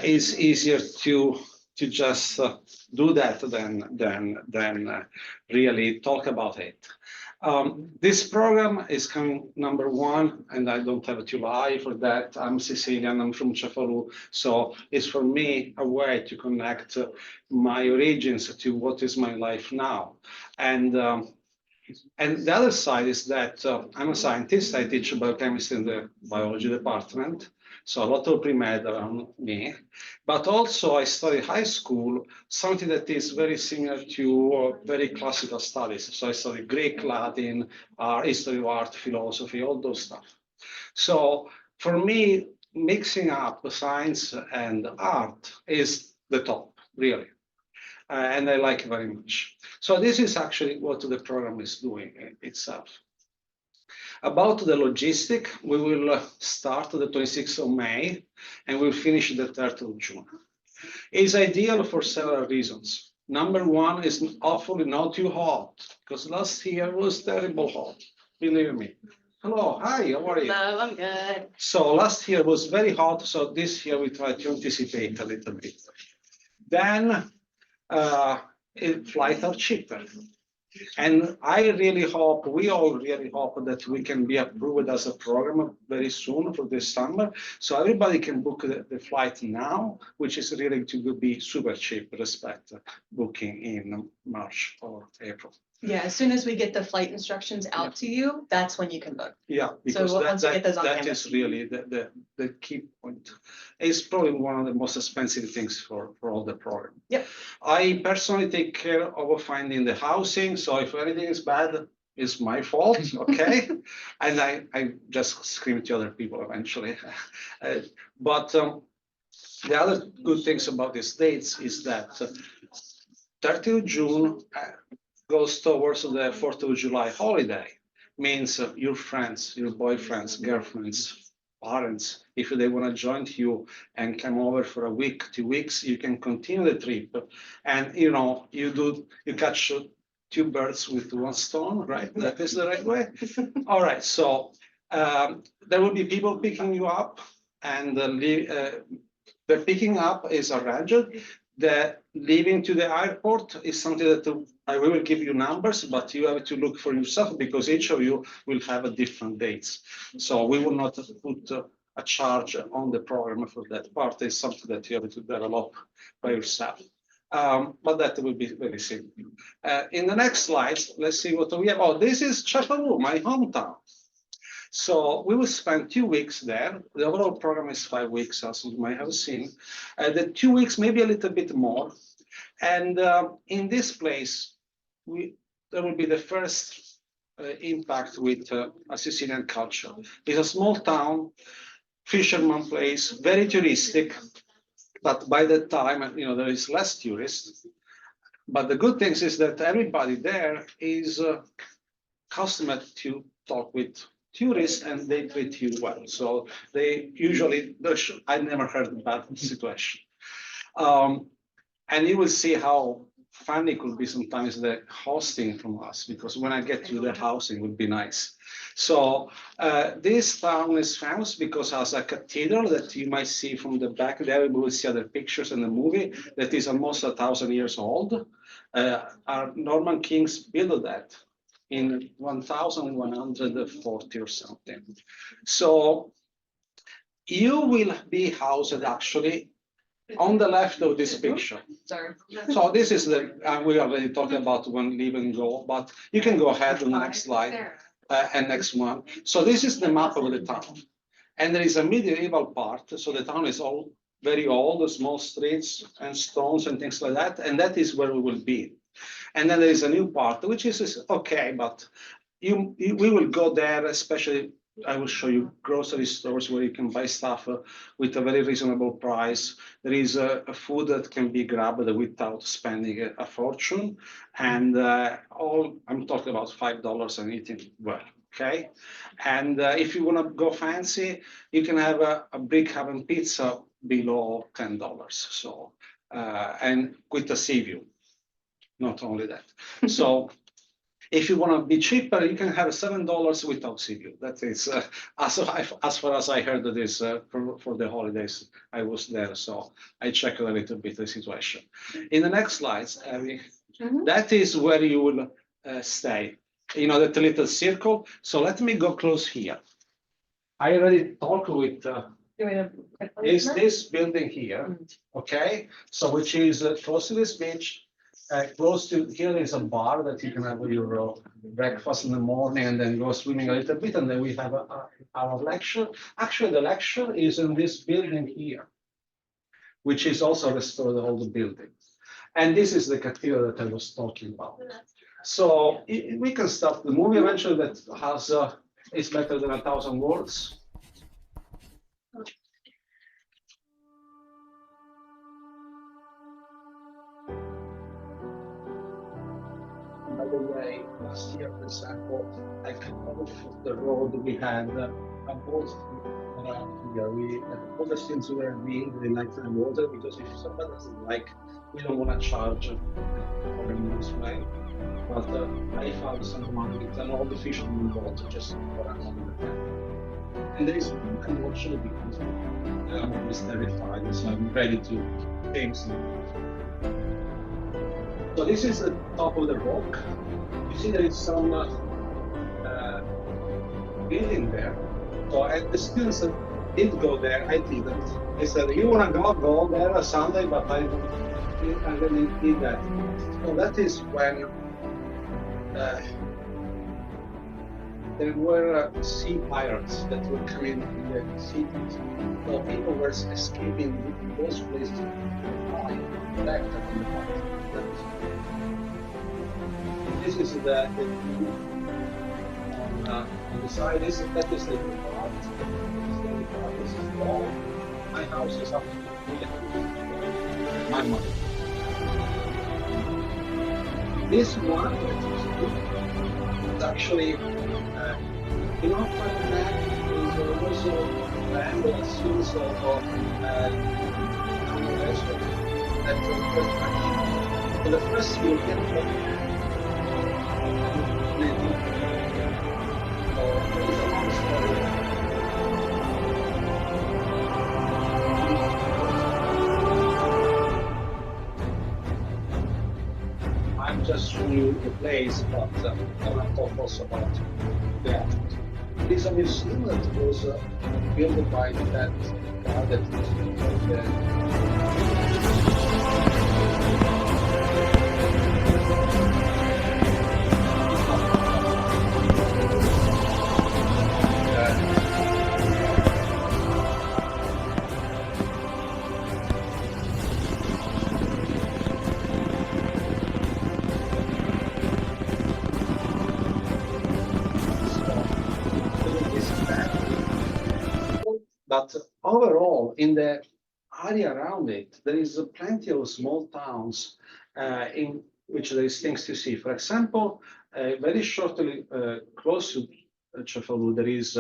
is easier to just do that than really talk about it. This program is coming number one, and I don't have to lie for that. I'm Sicilian, I'm from Cefalù, so it's for me a way to connect my origins to what is my life now. And the other side is that I'm a scientist. I teach biochemistry in the biology department, so a lot of pre-med around me. But also I studied high school, something that is very similar to very classical studies. So I studied Greek, Latin, history of art, philosophy, all those stuff. So for me, mixing up science and art is the top, really. And I like it very much. So this is actually what the program is doing itself. About the logistic, we will start the 26th of May and we'll finish the 3rd of June. It's ideal for several reasons. Number one is hopefully not too hot, because last year was terrible hot, believe me. Hello, hi, how are you? Hello, I'm good. So last year was very hot, so this year we try to anticipate a little bit. Then flights are cheaper. And I really hope, we all really hope that we can be approved as a program very soon for this summer. So everybody can book the flight now, which is really to be super cheap, respect booking in March or April. Yeah, as soon as we get the flight instructions out to you, that's when you can book. Yeah, because once we get those on that campus. is really the key point. It's probably one of the most expensive things for all the program. Yep. I personally take care of finding the housing, so if anything is bad, it's my fault, okay? And I just scream to other people eventually. But the other good things about these dates is that 30th of June goes towards the 4th of July holiday. Means your friends, your boyfriends, girlfriends, parents, if they want to join you and come over for a week, 2 weeks, you can continue the trip. And you catch two birds with one stone, right? That is the right way. All right. So there will be people picking you up, and the picking up is arranged. The leaving to the airport is something that I will give you numbers, but you have to look for yourself because each of you will have a different dates. So we will not put a charge on the program for that part. It's something that you have to develop by yourself. But that will be very simple. In the next slides, let's see what we have. Oh, this is Cefalù, my hometown. So we will spend 2 weeks there. The overall program is 5 weeks, as you might have seen. The 2 weeks, maybe a little bit more. And in this place, there will be the first impact with a Sicilian culture. It's a small town, fisherman place, very touristic. But by that time, there is less tourists. But the good thing is that everybody there is accustomed to talk with tourists and they treat you well. So they usually, I never heard of that situation. And you will see how funny it could be sometimes the hosting from us, because when I get to the housing would be nice. So this town is famous because it has a cathedral that you might see from the back there. We will see other pictures in the movie that is almost 1,000 years old. Our Norman kings built that in 1140 or something. So you will be housed actually on the left of this picture. Sorry. So this is we already talked about when leave and go, but you can go ahead on the next slide and next one. So this is the map of the town. And there is a medieval part. So the town is all very old, small streets and stones and things like that. And that is where we will be. And then there is a new part, which is okay, but we will go there, especially I will show you grocery stores where you can buy stuff with a very reasonable price. There is a food that can be grabbed without spending a fortune. And I'm talking about $5 and eating well, okay? And if you want to go fancy, you can have a brick oven pizza below $10. So, and with a sea view. Not only that. So If you want to be cheaper, you can have $7 without sea view. That is as far as I heard that is for the holidays. I was there, so I checked a little bit the situation. In the next slides, that is where you will stay. You know, that little circle. So let me go close here. I already talked with. Is this building here? Okay, so which is close to this beach. Close to here is a bar that you can have your breakfast in the morning and then go swimming a little bit, and then we have our lecture. Actually, the lecture is in this building here, which is also restored all the buildings. And this is the cathedral that I was talking about. So we can start the movie eventually that has is better than 1,000 words. By the way, last year, for example, I came off of the road we had a boat around here. All the students were being they like the water because if somebody doesn't like, we don't want to charge for a use way. But I found some money with an old fisherman boat just for a moment. And there is one can watch it because I'm always terrified, so I'm ready to take some. So this is the top of the rock. You see there is some building there. So and the students did go there, I didn't. They said, you want to go there on Sunday, but I really did that. So that is when there were sea pirates that were coming in the cities. So people were escaping those places back to the park. This is the on the side. That is the part. This is all. My house is up to my mother. This one is actually in our part of that is also the ambulance use of that for the first European I'm just showing you the place, but I want to talk also about that. It is a museum that was built by that guy that But overall, in the area around it, there is plenty of small towns in which there is things to see. For example, very shortly close to Cefalù, there is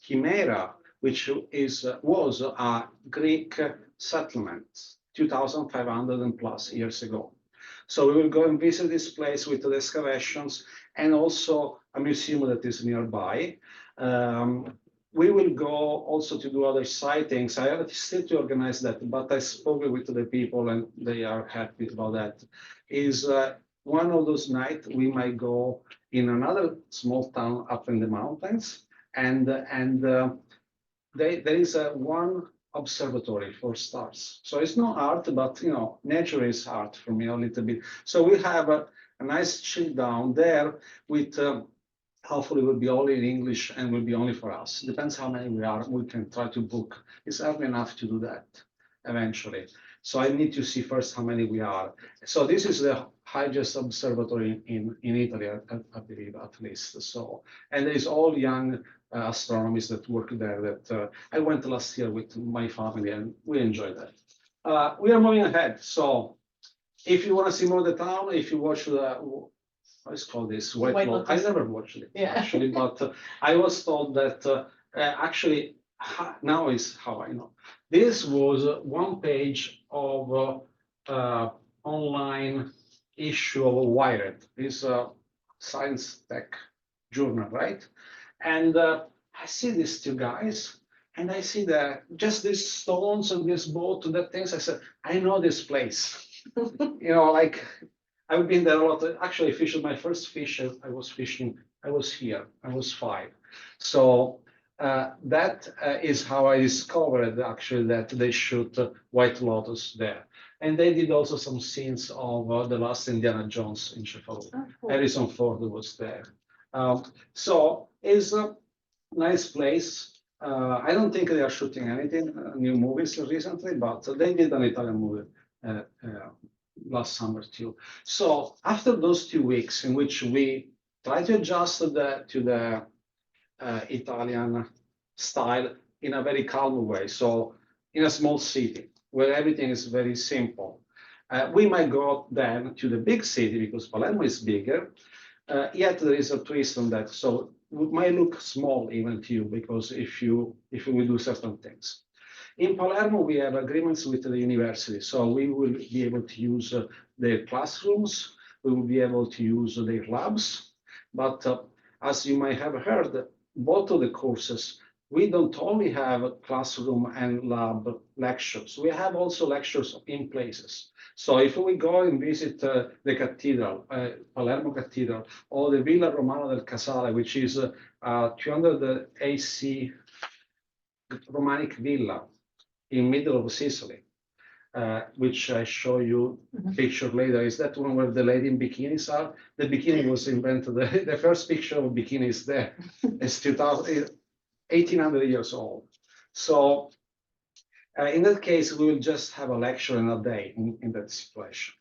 Chimera, which was a Greek settlement 2,500 and plus years ago. So we will go and visit this place with the excavations and also a museum that is nearby. We will go also to do other sightings. I have still to organize that, but I spoke with the people and they are happy about that. Is one of those nights we might go in another small town up in the mountains, and there is one observatory for stars. So it's not art, but you know, nature is art for me a little bit. So we have a nice chill down there with. Hopefully will be all in English and will be only for us. Depends how many we are, we can try to book. It's early enough to do that eventually. So I need to see first how many we are. So this is the highest observatory in Italy, I believe at least. So, and there is all young astronomers that work there that I went last year with my family and we enjoyed that. We are moving ahead. So if you want to see more of the town, if you watch the, it's called this White Lotus. I never watched it actually, but I was told that actually now is how I know. This was one page of online issue of Wired. It's science tech journal, right? And I see these two guys, and I see just these stones and this boat and that things. I said, I know this place. Like I've been there a lot. Actually, fishing my first fish. I was fishing. I was here. I was 5. So that is how I discovered actually that they shoot White Lotus there, and they did also some scenes of the last Indiana Jones in Cefalu. Oh, cool. Harrison Ford was there. So it's a nice place. I don't think they are shooting anything new movies recently, but they did an Italian movie last summer too. So after those 2 weeks in which we try to adjust to the Italian style in a very calm way, so in a small city where everything is very simple, we might go then to the big city because Palermo is bigger. Yet there is a twist on that. So it might look small even to you because if we do certain things. In Palermo, we have agreements with the university, so we will be able to use their classrooms, we will be able to use their labs, but as you might have heard, both of the courses, we don't only have classroom and lab lectures, we have also lectures in places. So if we go and visit the cathedral, Palermo Cathedral, or the Villa Romana del Casale, which is 200 AC Romanic villa in middle of Sicily, which I show you picture later. Is that one where the lady in bikinis are? The bikini was invented. The first picture of bikini is there. It's 1800 years old. So in that case, we will just have a lecture in a day in that situation.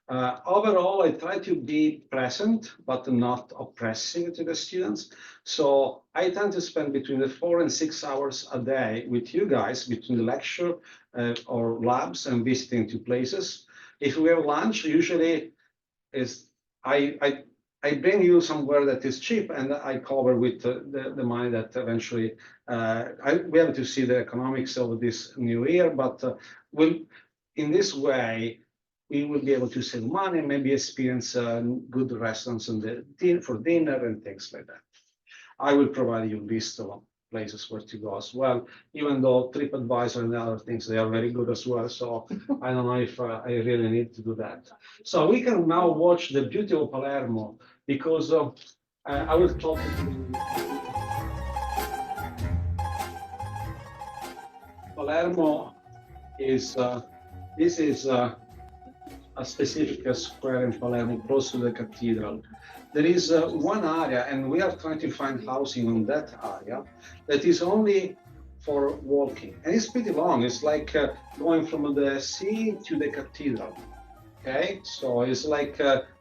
Overall, I try to be present, but not oppressive to the students. So I tend to spend between the 4 and 6 hours a day with you guys between the lecture or labs and visiting 2 places. If we have lunch, usually is I bring you somewhere that is cheap and I cover with the money that eventually we have to see the economics of this new year, but in this way, we will be able to save money and maybe experience good restaurants and for dinner and things like that. I will provide you a list of places where to go as well, even though TripAdvisor and other things, they are very good as well. So I don't know if I really need to do that. So we can now watch the beauty of Palermo because I will talk to you. Palermo is, this is a specific square in Palermo close to the cathedral. There is one area, and we are trying to find housing on that area that is only for walking, and it's pretty long. It's like going from the sea to the cathedral. Okay, so it's like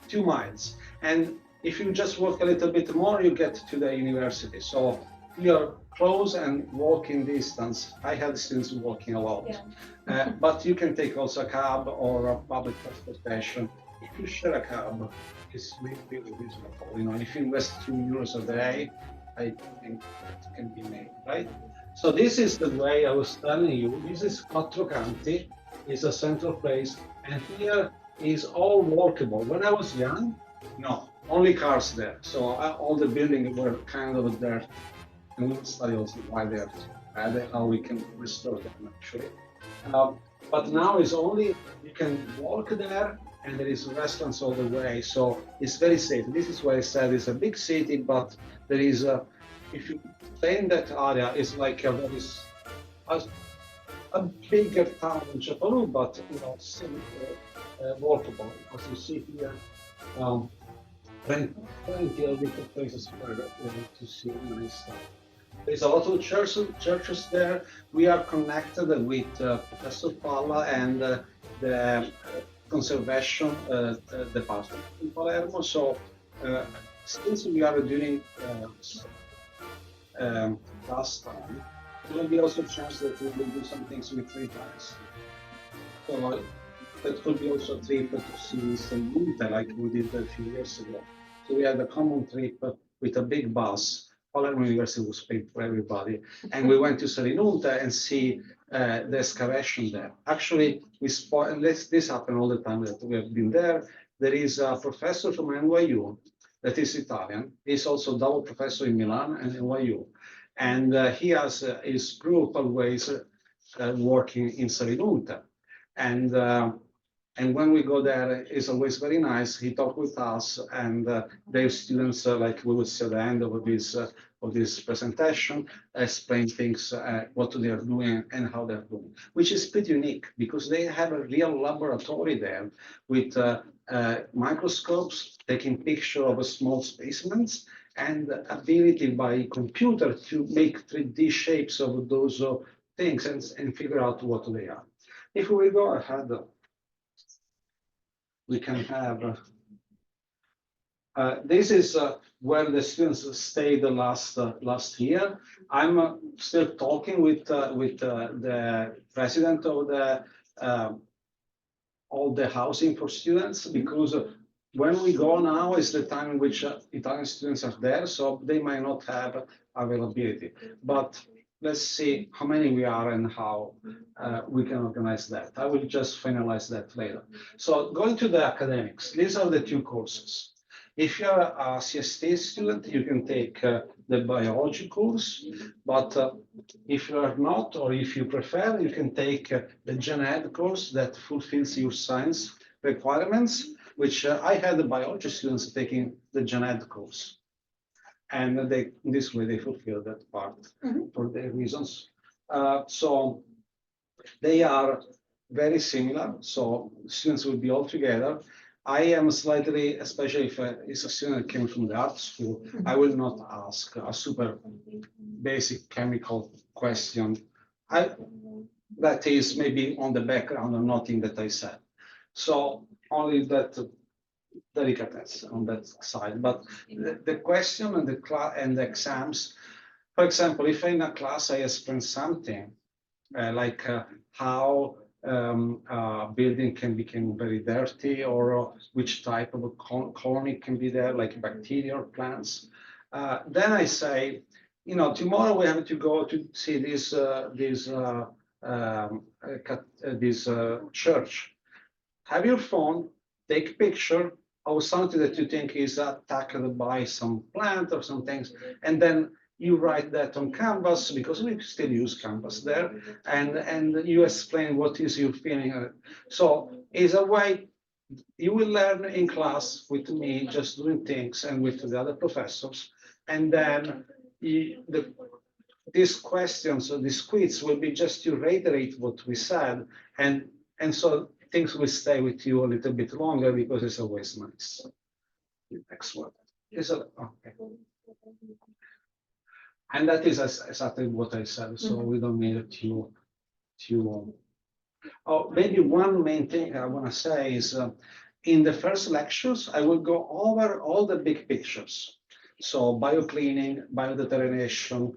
2 miles, and if you just walk a little bit more, you get to the university. So you're close and walking distance. I had students walking a lot, but you can take also a cab or a public transportation. If you share a cab, it's really reasonable. If you invest €2 a day, I think that can be made, right? So this is the way I was telling you. This is Quattro Canti, is a central place, and here is all walkable. When I was young, no, only cars there. So all the buildings were kind of dirt. And we'll study also why they are bad, how we can restore them actually. But now it's only, you can walk there and there is restaurants all the way. So it's very safe. This is why I said it's a big city, but there is if you stay in that area, it's like a bigger town in Cefalu, but still walkable. As you see here, plenty of different places to see nice stuff. There's a lot of churches there. We are connected with Professor Palla and the conservation department in Palermo. So since we are doing last time, there will be also a chance that we will do some things with 3 times. So that could be also a trip to see some Lunte like we did a few years ago. So we had a common trip with a big bus. Palermo University was paid for everybody, and we went to Selinunte and see the excavation there. Actually, this happens all the time that we have been there. There is a professor from NYU that is Italian. He's also double professor in Milan and NYU. And he has his group always working in Salinunte. And when we go there, it's always very nice. He talked with us, and their students, like we would see at the end of this presentation, explain things, what they are doing and how they're doing, which is pretty unique because they have a real laboratory there with microscopes taking picture of small specimens and ability by computer to make 3D shapes of those things and figure out what they are. If we go ahead, we can have, this is where the students stayed the last year. I'm still talking with the president of the all the housing for students because when we go now is the time in which Italian students are there, so they might not have availability. But let's see how many we are and how we can organize that. I will just finalize that later. So going to the academics, these are the two courses. If you're a CST student, you can take the biology course, but if you are not, or if you prefer, you can take the Gen Ed course that fulfills your science requirements, which I had the biology students taking the Gen Ed course. And they, this way they fulfill that part for their reasons. So they are very similar. So students will be all together. I am slightly, especially if it's a student that came from the art school, I will not ask a super basic chemical question. That is maybe on the background or nothing that I said. So only that delicatesse on that side. But the question and the exams, for example, if in a class I explain something like how building can become very dirty, or which type of a colony can be there, like bacteria or plants, then I say, you know, tomorrow we have to go to see this church. Have your phone, take a picture of something that you think is attacked by some plant or some things, and then you write that on Canvas, because we still use Canvas there, and you explain what is your feeling. So it's a way you will learn in class with me, just doing things, and with the other professors, and then these questions or these quiz will be just to reiterate what we said, and so things will stay with you a little bit longer because it's always nice. Next one. Okay. And that is exactly what I said, so we don't need to oh, maybe one main thing I want to say is in the first lectures, I will go over all the big pictures. So biocleaning, biodetermination,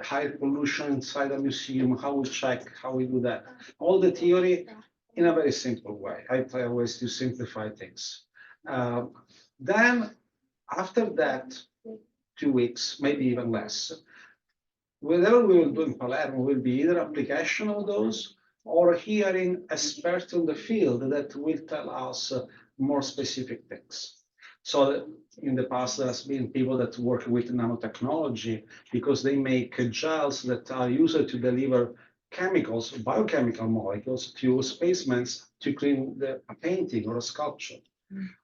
high pollution inside a museum, how we check, how we do that. All the theory in a very simple way. I try always to simplify things. Then after that, 2 weeks, maybe even less, whatever we will do in Palermo will be either application of those or hearing experts in the field that will tell us more specific things. So in the past, there's been people that work with nanotechnology because they make gels that are used to deliver chemicals, biochemical molecules to specimens to clean a painting or a sculpture.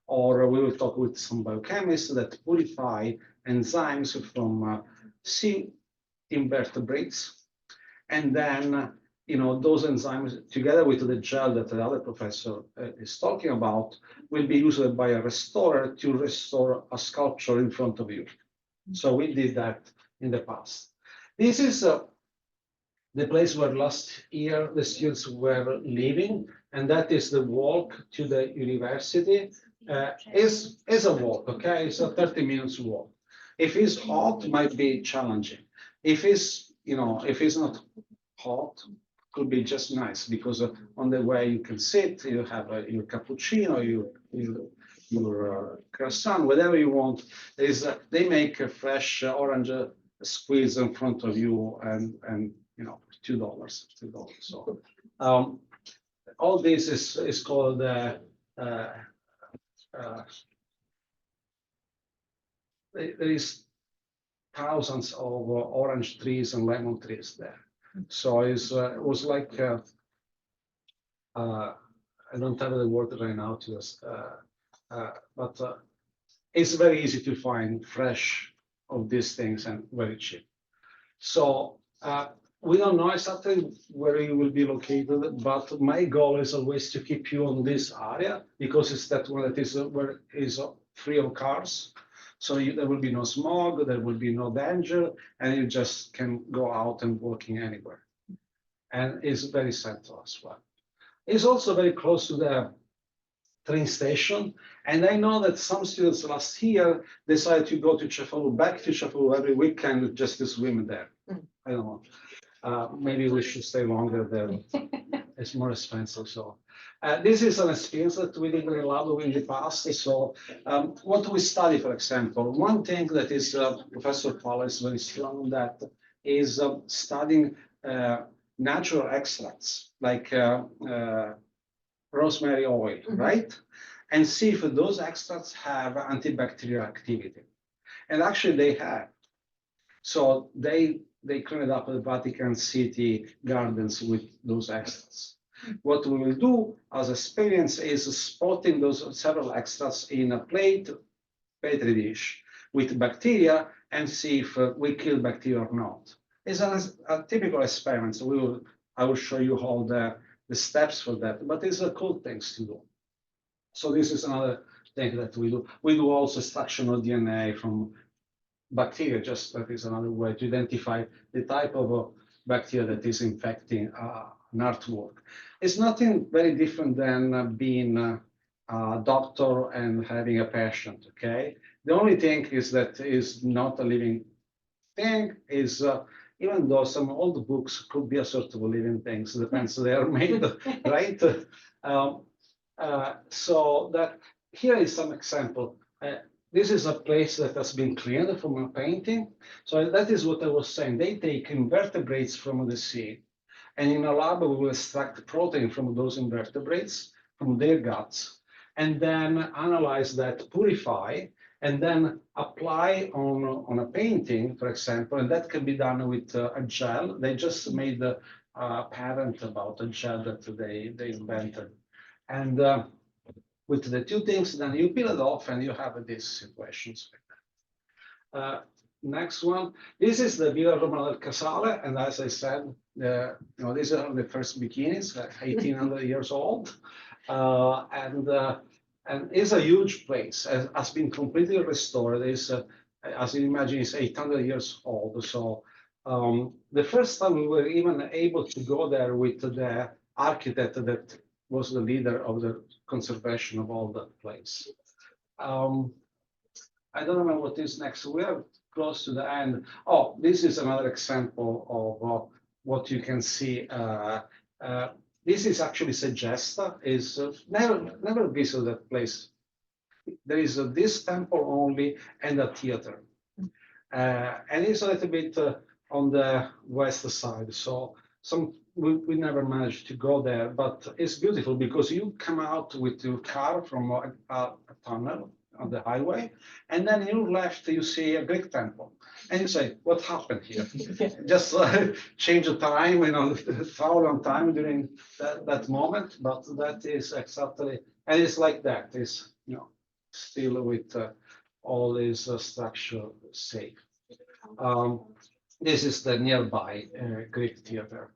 Or we will talk with some biochemists that purify enzymes from sea invertebrates. And then, you know, those enzymes, together with the gel that the other professor is talking about, will be used by a restorer to restore a sculpture in front of you. So we did that in the past. This is the place where last year the students were living, and that is the walk to the university. Is a walk, okay? It's a 30 minutes walk. If it's hot, it might be challenging. If it's, you know, if it's not hot, could be just nice because on the way you can sit, you have your cappuccino, your croissant, whatever you want. They make a fresh orange squeeze in front of you, and you know, $2. So all this is called there is thousands of orange trees and lemon trees there. So it was like I don't have the word right now to us, but it's very easy to find fresh of these things and very cheap. So we don't know exactly where you will be located, but my goal is always to keep you on this area because it's that one that is where is free of cars. So there will be no smog, there will be no danger, and you just can go out and walking anywhere. And it's very central as well. It's also very close to the train station. And I know that some students last year decided to go to Cefalù, back to Cefalù every weekend just to swim there. I don't know. Maybe we should stay longer there. It's more expensive. So this is an experience that we did in Lado in the past. So what we study, for example, one thing that is Professor Paula is very strong on that is studying natural extracts like rosemary oil, right? And see if those extracts have antibacterial activity. And actually they have. So they cleaned up the Vatican City gardens with those extracts. What we will do as experience is spotting those several extracts in a plate, petri dish with bacteria and see if we kill bacteria or not. It's a typical experiment. So I will show you all the steps for that, but it's a cool things to do. So this is another thing that we do. We do also extraction of DNA from bacteria, just that is another way to identify the type of bacteria that is infecting an artwork. It's nothing very different than being a doctor and having a patient, okay? The only thing is that is not a living thing, is even though some old books could be a sort of living things, depends they are made, right? So that here is some example. This is a place that has been cleaned from a painting. So that is what I was saying. They take invertebrates from the sea, and in a lab we will extract protein from those invertebrates, from their guts, and then analyze that, purify, and then apply on a painting, for example, and that can be done with a gel. They just made a patent about a gel that they invented. And with the two things, then you peel it off and you have these situations. Next one, this is the Villa Romana del Casale, and as I said, these are the first bikinis, 1800 years old, and it's a huge place. Has been completely restored. It's, as you imagine, it's 800 years old. So the first time we were even able to go there with the architect that was the leader of the conservation of all that place. I don't remember what is next. We are close to the end. Oh, this is another example of what you can see. This is actually Segesta. Is never visit that place. There is this temple only and a theater, and it's a little bit on the west side. So we never managed to go there, but it's beautiful because you come out with your car from a tunnel on the highway, and then you left, you see a Greek temple, and you say, "What happened here?" Just change the time, travel on time during that moment, but that is exactly, and it's like that. It's still with all this structure safe. This is the nearby Greek theater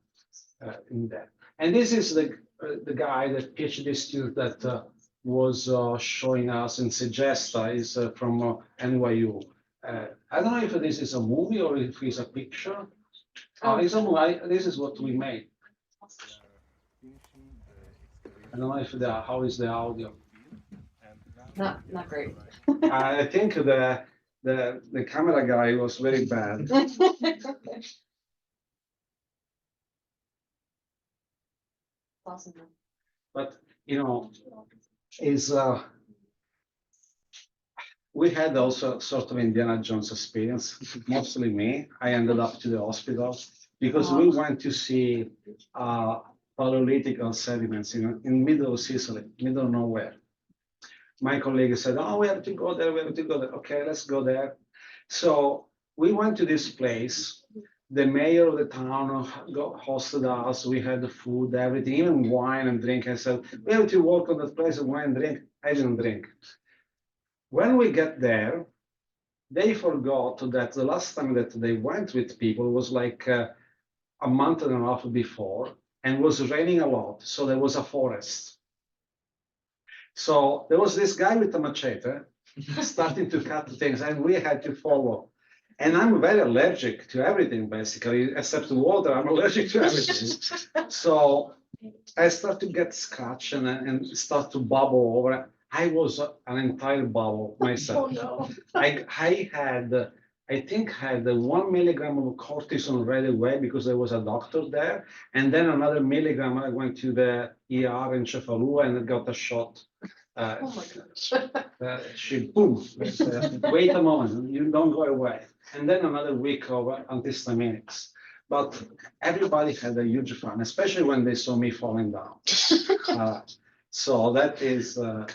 in there, and this is the guy, the PhD student that was showing us in Segesta, is from NYU. I don't know if this is a movie or if it's a picture. It's a movie. This is what we made. I don't know if how is the audio. Not great. I think the camera guy was very bad. Awesome. But is we had also sort of Indiana Jones experience, mostly me. I ended up to the hospital because we went to see Paleolithic sediments in middle of Sicily, middle of nowhere. My colleague said, "Oh, we have to go there. We have to go there." Okay, let's go there. So we went to this place. The mayor of the town hosted us. We had the food, everything, even wine and drink. I said, we have to walk on that place and wine and drink. I didn't drink. When we get there, they forgot that the last time that they went with people was like a month and a half before, and was raining a lot. So there was a forest. So there was this guy with a machete starting to cut things, and we had to follow. And I'm very allergic to everything, basically, except to water. I'm allergic to everything. So I start to get scratched and start to bubble over. I was an entire bubble myself. Oh, no. I had, I think, had 1 milligram of cortisone right away because there was a doctor there, and then another milligram. I went to the ER in Cefalù and got a shot. Oh my gosh. She boom. Wait a moment, you don't go away, and then another week of antihistaminics. But everybody had a huge fun, especially when they saw me falling down. So that is the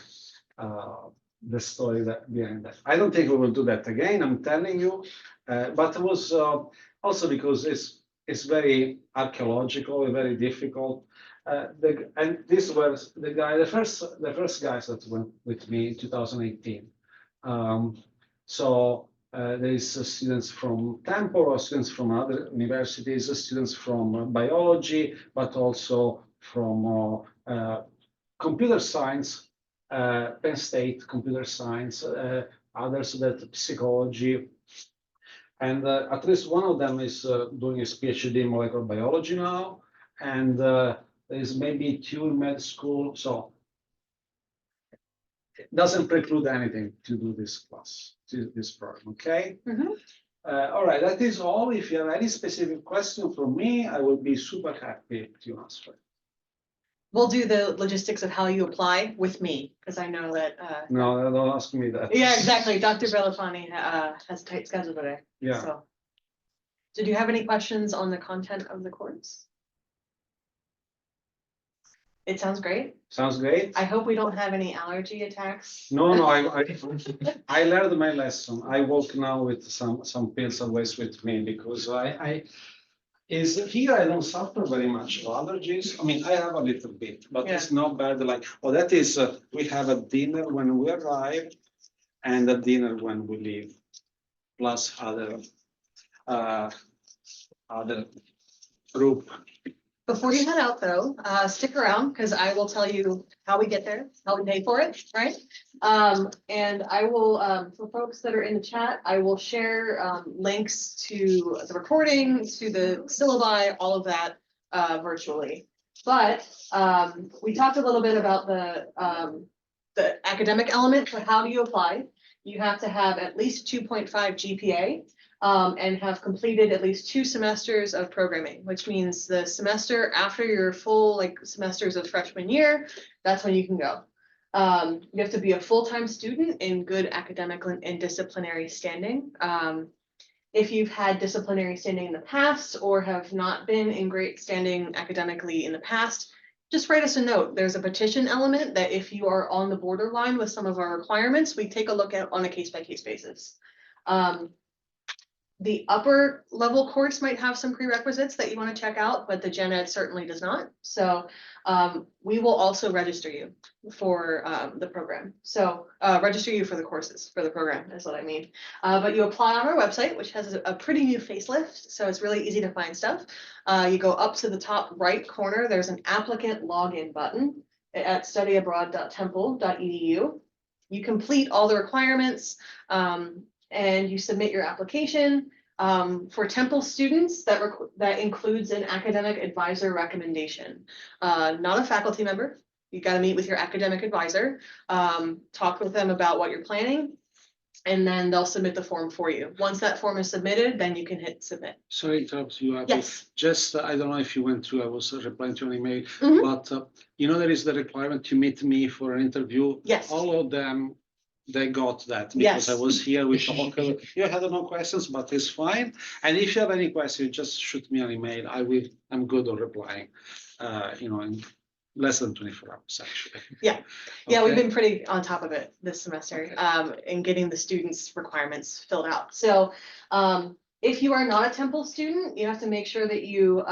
story that behind that. I don't think we will do that again. I'm telling you, but it was also because it's very archaeological, very difficult. And this was the first guys that went with me in 2018. So there is students from Temple or students from other universities, students from biology, but also from computer science, Penn State computer science, others that psychology. And at least one of them is doing his PhD in molecular biology now. And there's maybe 2 in med school. So it doesn't preclude anything to do this class, to this program, okay? All right, that is all. If you have any specific question for me, I will be super happy to answer. We'll do the logistics of how you apply with me, because I know that. No, don't ask me that. Yeah, exactly. Dr. Bellafani has a tight schedule today. Yeah. So, did you have any questions on the content of the course? It sounds great. Sounds great. I hope we don't have any allergy attacks. No, I learned my lesson. I walk now with some pills always with me because I is here I don't suffer very much of allergies. I mean, I have a little bit, but it's not bad. Like, oh, that is we have a dinner when we arrive and a dinner when we leave, plus other group. Before you head out though, stick around because I will tell you how we get there, how we pay for it, right? And I will, for folks that are in the chat, I will share links to the recording, to the syllabi, all of that virtually. But we talked a little bit about the academic element. So how do you apply? You have to have at least 2.5 GPA. And have completed at least 2 semesters of programming, which means the semester after your full semesters of freshman year, that's when you can go. You have to be a full-time student in good academic and disciplinary standing. If you've had disciplinary standing in the past or have not been in great standing academically in the past, just write us a note. There's a petition element that if you are on the borderline with some of our requirements, we take a look at on a case-by-case basis. The upper level course might have some prerequisites that you want to check out, but the gen ed certainly does not. So we will also register you for the program. So register you for the courses, for the program is what I mean. But you apply on our website, which has a pretty new facelift. So it's really easy to find stuff. You go up to the top right corner, there's an applicant login button at studyabroad.temple.edu. You complete all the requirements. And you submit your application. For Temple students, that includes an academic advisor recommendation. Not a faculty member. You got to meet with your academic advisor, talk with them about what you're planning, and then they'll submit the form for you. Once that form is submitted, then you can hit submit. Sorry to interrupt you. Yes. Just, I don't know if you went through, I was replying to an email, Mhm. but you know, there is the requirement to meet me for an interview. Yes. All of them, they got that because Yes. I was here with talk. You had no questions, but it's fine. And if you have any questions, just shoot me an email. I'm good on replying. You know, and Less than 24 hours, actually. Yeah. Yeah, we've Okay. been pretty on top of it this semester, in getting the students' requirements filled out. So, if you are not a Temple student, you have to make sure that you,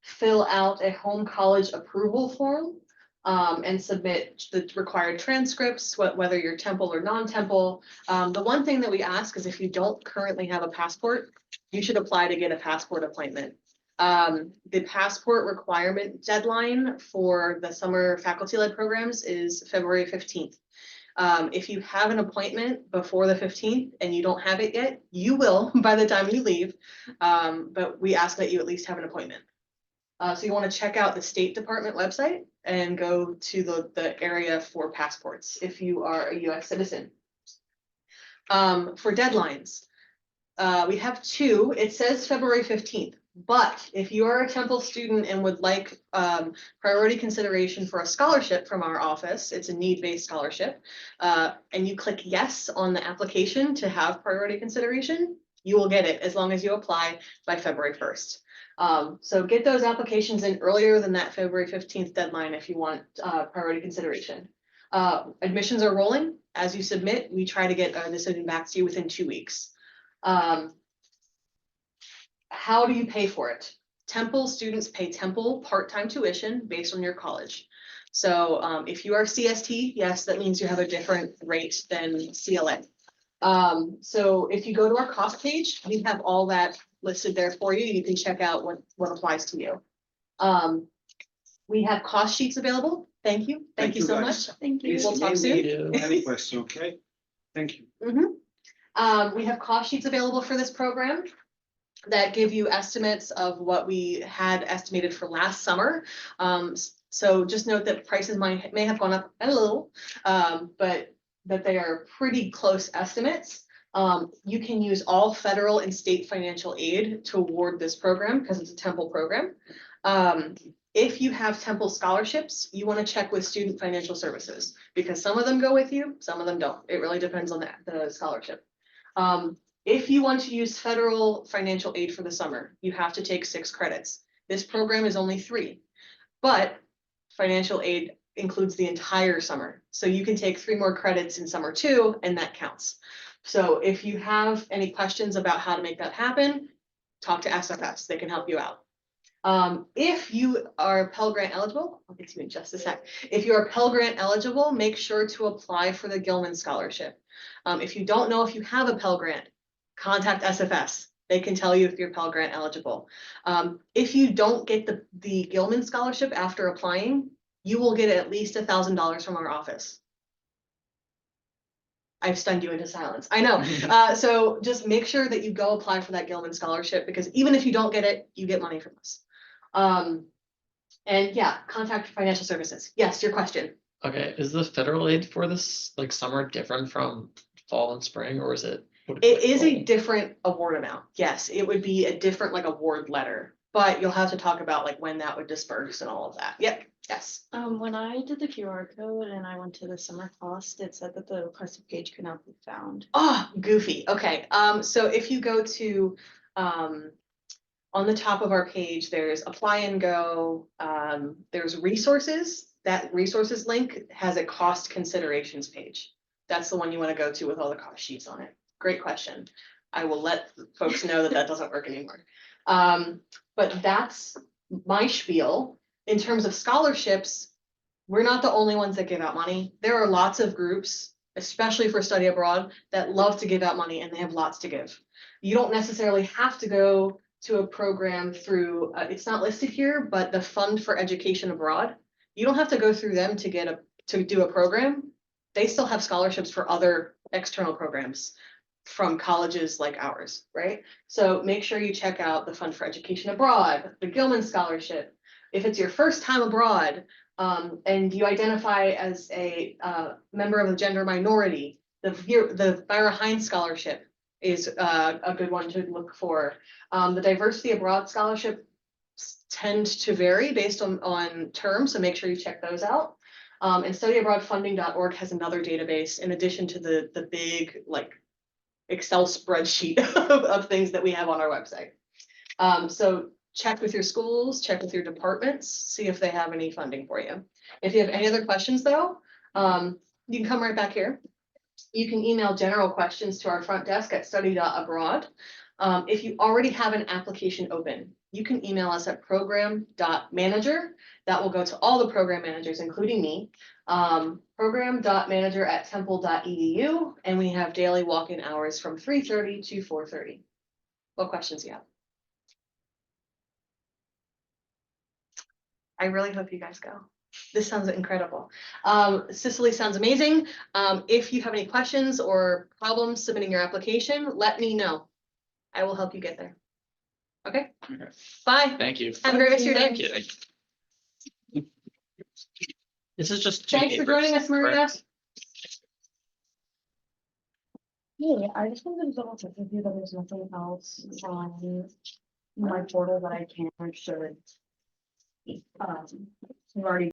fill out a home college approval form, and submit the required transcripts, whether you're Temple or non-Temple. The one thing that we ask is if you don't currently have a passport, you should apply to get a passport appointment. The passport requirement deadline for the summer faculty-led programs is February 15th. If you have an appointment before the 15th and you don't have it yet, you will by the time you leave. But we ask that you at least have an appointment. So you want to check out the State Department website and go to the area for passports if you are a US citizen. For deadlines, we have two. It says February 15th. But if you are a Temple student and would like priority consideration for a scholarship from our office, it's a need-based scholarship, and you click yes on the application to have priority consideration, you will get it as long as you apply by February 1st. So get those applications in earlier than that February 15th deadline if you want priority consideration. Admissions are rolling. As you submit, we try to get a decision back to you within 2 weeks. How do you pay for it? Temple students pay Temple part-time tuition based on your college. So if you are CST, yes, that means you have a different rate than CLA. So if you go to our cost page, we have all that listed there for you. You can check out what applies to you. We have cost sheets available. Thank you. Thank you so much. Thank you. Please We'll talk email soon. me any question, okay? Thank you. We have cost sheets available for this program that give you estimates of what we had estimated for last summer. So just note that prices may have gone up a little, but that they are pretty close estimates. You can use all federal and state financial aid to award this program because it's a Temple program. If you have Temple scholarships, you want to check with Student Financial Services because some of them go with you, some of them don't. It really depends on the scholarship. If you want to use federal financial aid for the summer, you have to take 6 credits. This program is only 3, but financial aid includes the entire summer. So you can take 3 more credits in summer 2, and that counts. So if you have any questions about how to make that happen, talk to SFS. They can help you out. If you are Pell Grant eligible, I'll get to you in just a sec. If you are Pell Grant eligible, make sure to apply for the Gilman Scholarship. If you don't know if you have a Pell Grant, contact SFS. They can tell you if you're Pell Grant eligible. If you don't get the Gilman Scholarship after applying, you will get at least $1,000 from our office. I've stunned you into silence. I know. So just make sure that you go apply for that Gilman Scholarship because even if you don't get it, you get money from us. And yeah, contact financial services. Yes, your question. Okay, is the federal aid for this like summer different from fall and spring, or is it? It is a different award amount. Yes, it would be a different like award letter, but you'll have to talk about like when that would disperse and all of that. Yep. Yes. When I did the QR code and I went to the summer cost, it said that the requested page could not be found. Oh, goofy. Okay. So if you go to on the top of our page, there's apply and go. There's resources. That resources link has a cost considerations page. That's the one you want to go to with all the cost sheets on it. Great question. I will let folks know that doesn't work anymore. But that's my spiel. In terms of scholarships, we're not the only ones that give out money. There are lots of groups, especially for study abroad, that love to give out money and they have lots to give. You don't necessarily have to go to a program through, it's not listed here, but the Fund for Education Abroad. You don't have to go through them to do a program. They still have scholarships for other external programs from colleges like ours, right? So make sure you check out the Fund for Education Abroad, the Gilman Scholarship. If it's your first time abroad and you identify as a member of a gender minority, the Myra Hines Scholarship is a good one to look for. The Diversity Abroad Scholarship tend to vary based on terms, so make sure you check those out. And studyabroadfunding.org has another database in addition to the big like Excel spreadsheet of things that we have on our website. So check with your schools, check with your departments, see if they have any funding for you. If you have any other questions though, you can come right back here. You can email general questions to our front desk at study.abroad. If you already have an application open, you can email us at program.manager. That will go to all the program managers, including me. Program.manager@temple.edu, and we have daily walk-in hours from 3:30 to 4:30. What questions do you have? I really hope you guys go. This sounds incredible. Sicily sounds amazing. If you have any questions or problems submitting your application, let me know. I will help you get there. Okay? Okay. Bye. Thank you. Have a great rest of your day. Yeah. This is just. Thanks for joining us, Maria. Yeah, I just wanted to double check with you that there's nothing else on my portal that I can or should. We've already